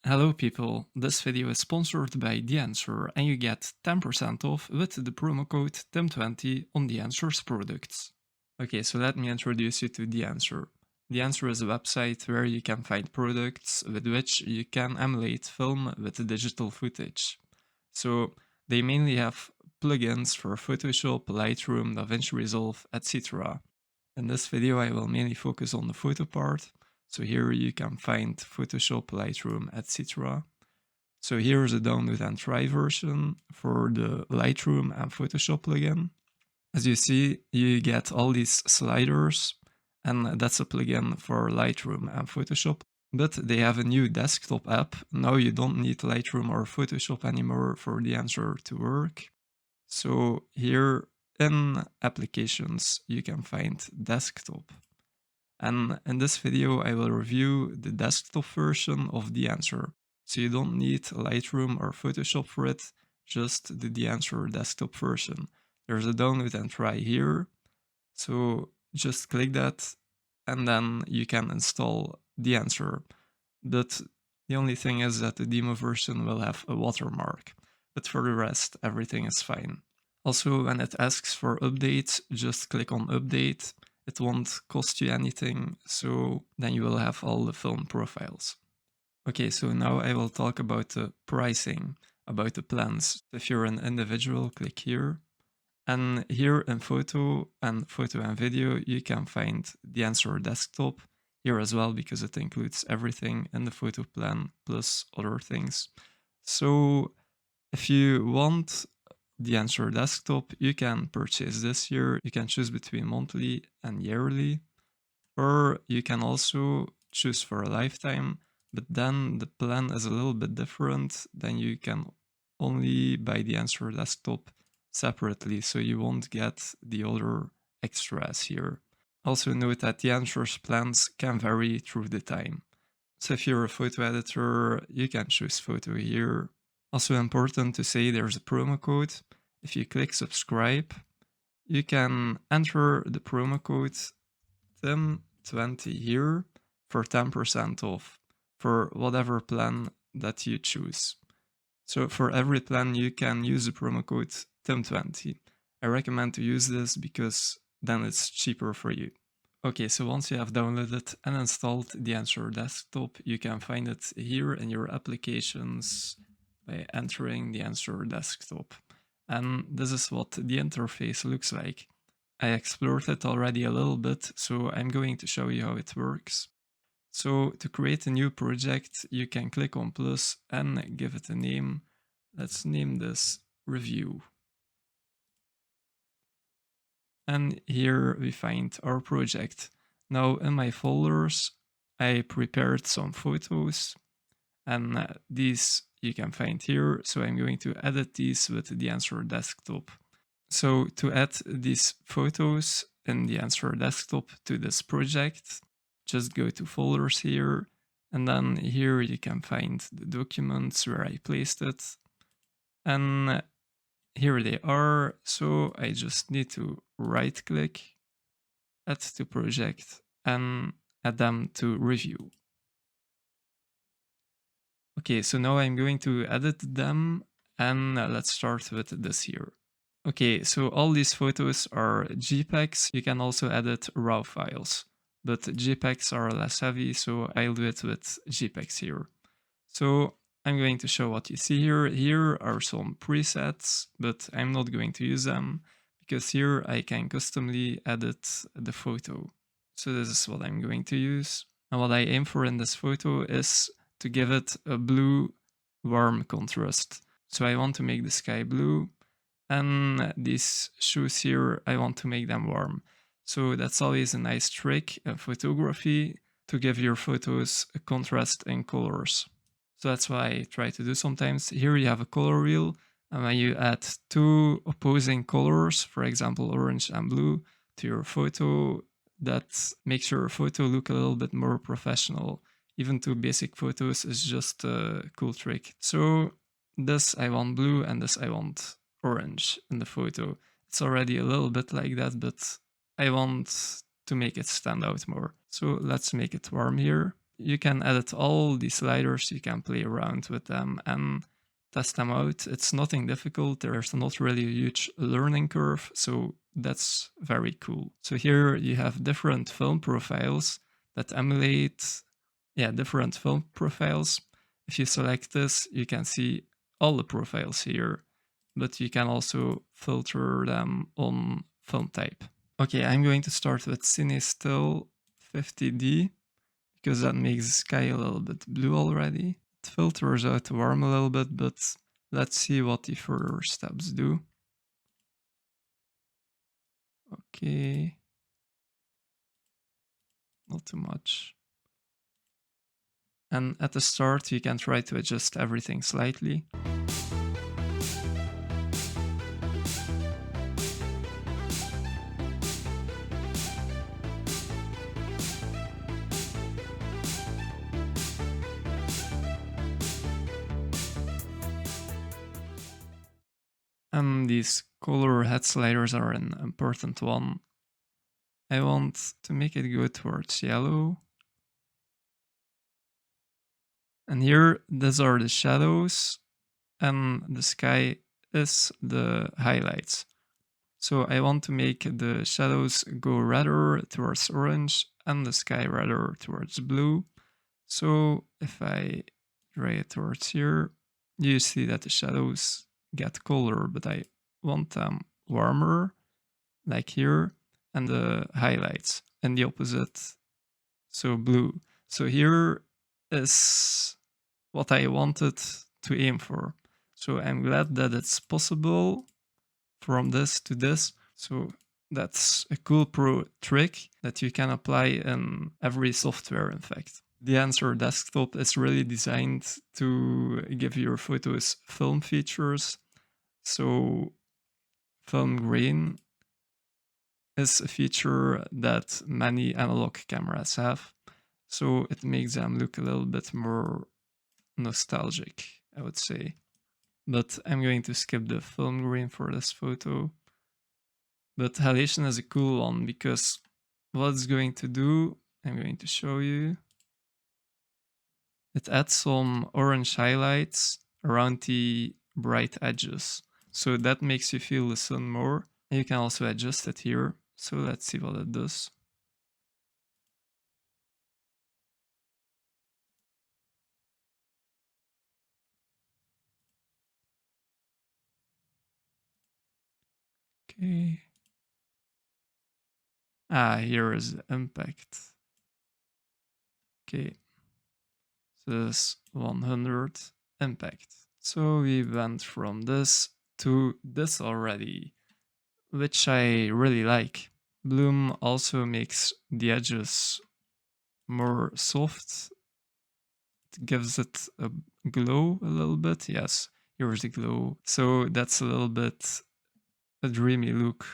Hello people, this video is sponsored by Dehancer and you get 10% off with the promo code TIM20 on Dehancer's products. Okay, so let me introduce you to Dehancer. Dehancer is a website where you can find products with which you can emulate film with digital footage. So they mainly have plugins for Photoshop, Lightroom, DaVinci Resolve, etc. In this video I will mainly focus on the photo part. So here you can find Photoshop, Lightroom, etc. So here is a download and try version for the Lightroom and Photoshop plugin. As you see, you get all these sliders, and that's a plugin for Lightroom and Photoshop. But they have a new desktop app. Now you don't need Lightroom or Photoshop anymore for Dehancer to work. So here in applications, you can find desktop. And in this video, I will review the desktop version of Dehancer. So you don't need Lightroom or Photoshop for it, just the Dehancer desktop version. There's a download and try here. So just click that and then you can install Dehancer. But the only thing is that the demo version will have a watermark. But for the rest, everything is fine. Also, when it asks for updates, just click on update. It won't cost you anything, so then you will have all the film profiles. Okay, so now I will talk about the pricing, about the plans. If you're an individual, click here. And here in photo and video, you can find Dehancer desktop here as well, because it includes everything in the photo plan plus other things. So if you want Dehancer desktop, you can purchase this here. You can choose between monthly and yearly, or you can also choose for a lifetime, but then the plan is a little bit different. Then you can only buy Dehancer desktop separately, so you won't get the other extras here. Also note that Dehancer's plans can vary through the time. So if you're a photo editor, you can choose photo here. Also important to say there's a promo code. If you click subscribe, you can enter the promo code TIM20 here for 10% off for whatever plan that you choose. So for every plan you can use the promo code TIM20. I recommend to use this because then it's cheaper for you. Okay, so once you have downloaded and installed Dehancer desktop, you can find it here in your applications by entering Dehancer desktop. And this is what the interface looks like. I explored it already a little bit, so I'm going to show you how it works. So to create a new project, you can click on plus and give it a name. Let's name this review. And here we find our project. Now in my folders, I prepared some photos, and these you can find here. So I'm going to edit these with the Dehancer desktop. So to add these photos in the Dehancer desktop to this project, just go to folders here, and then here you can find the documents where I placed it. And here they are. So I just need to right click, add to project, and add them to review. Okay, so now I'm going to edit them, and let's start with this here. Okay, so all these photos are JPEGs. You can also edit RAW files, but JPEGs are less heavy, so I'll do it with JPEGs here. So I'm going to show what you see here. Here are some presets, but I'm not going to use them because here I can customly edit the photo. So this is what I'm going to use. And what I aim for in this photo is to give it a blue warm contrast. So I want to make the sky blue, and these shoes here, I want to make them warm. So that's always a nice trick in photography, to give your photos a contrast in colors. So that's what I try to do sometimes. Here you have a color wheel, and when you add two opposing colors, for example orange and blue, to your photo, that makes your photo look a little bit more professional. Even two basic photos is just a cool trick. So this I want blue and this I want orange in the photo. It's already a little bit like that, but I want to make it stand out more. So let's make it warm here. you can edit all these sliders, you can play around with them and test them out. It's nothing difficult. There's not really a huge learning curve, so that's very cool. So here you have different film profiles that emulate, different film profiles. If you select this, you can see all the profiles here, but you can also filter them on film type. Okay, I'm going to start with Cine Still 50D because that makes the sky a little bit blue already. It filters out the warm a little bit, but let's see what the further steps do. Okay, not too much. And at the start, you can try to adjust everything slightly. And these color head sliders are an important one. I want to make it go towards yellow. And here, these are the shadows, and the sky is the highlights. So I want to make the shadows go rather towards orange and the sky rather towards blue. So if I drag it towards here, you see that the shadows get colder, but I want them warmer, like here, and the highlights and the opposite, so blue. So here is what I wanted to aim for. So I'm glad that it's possible from this to this. So that's a cool pro trick that you can apply in every software, in fact. The Dehancer desktop is really designed to give your photos film features. So film grain is a feature that many analog cameras have. So it makes them look a little bit more nostalgic, I would say. But I'm going to skip the film grain for this photo. But halation is a cool one because what it's going to do, I'm going to show you. It adds some orange highlights around the bright edges. So that makes you feel the sun more. And you can also adjust it here. So let's see what it does. Okay. Here is the impact. Okay. So this 100 impact. So we went from this to this already, which I really like. Bloom also makes the edges more soft. It gives it a glow a little bit. Yes, here's the glow. So that's a little bit a dreamy look.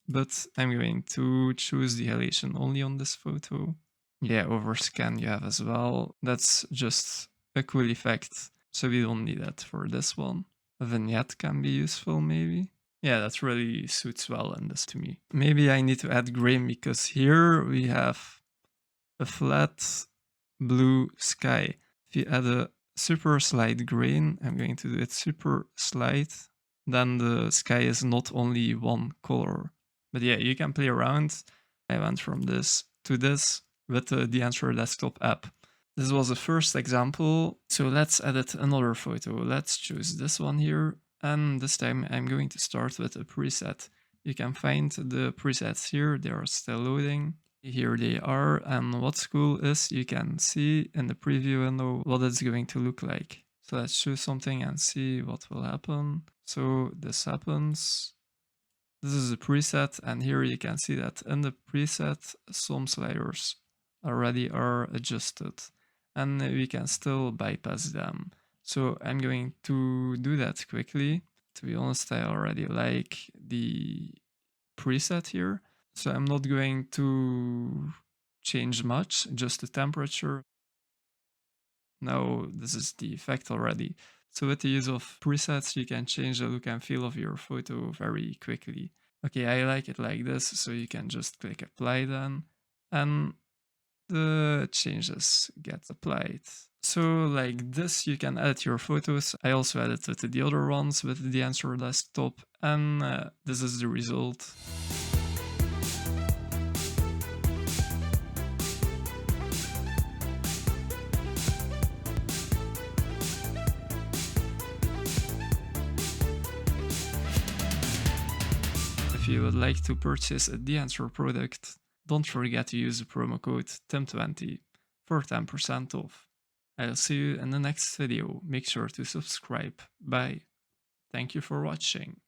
But I'm going to choose the halation only on this photo. Yeah, overscan you have as well. That's just a cool effect. So we don't need that for this one. A vignette can be useful maybe. Yeah, that really suits well in this to me. Maybe I need to add grain because here we have a flat blue sky. If you add a super slight grain, I'm going to do it super slight, then the sky is not only one color. But yeah, you can play around. I went from this to this with the Dehancer desktop app. This was the first example. So let's edit another photo. Let's choose this one here. And this time I'm going to start with a preset. You can find the presets here. They are still loading. Here they are. And what's cool is you can see in the preview window what it's going to look like. So let's choose something and see what will happen. So this happens. This is a preset, and here you can see that in the preset, some sliders already are adjusted, and we can still bypass them. So I'm going to do that quickly. To be honest, I already like the preset here, so I'm not going to change much, just the temperature. Now this is the effect already. So with the use of presets, you can change the look and feel of your photo very quickly. Okay, I like it like this, so you can just click apply then. And the changes get applied. So like this, you can edit your photos. I also edited the other ones with the Dehancer desktop, and this is the result. If you would like to purchase a Dehancer product, don't forget to use the promo code TIM20 for 10% off. I'll see you in the next video. Make sure to subscribe. Bye. Thank you for watching.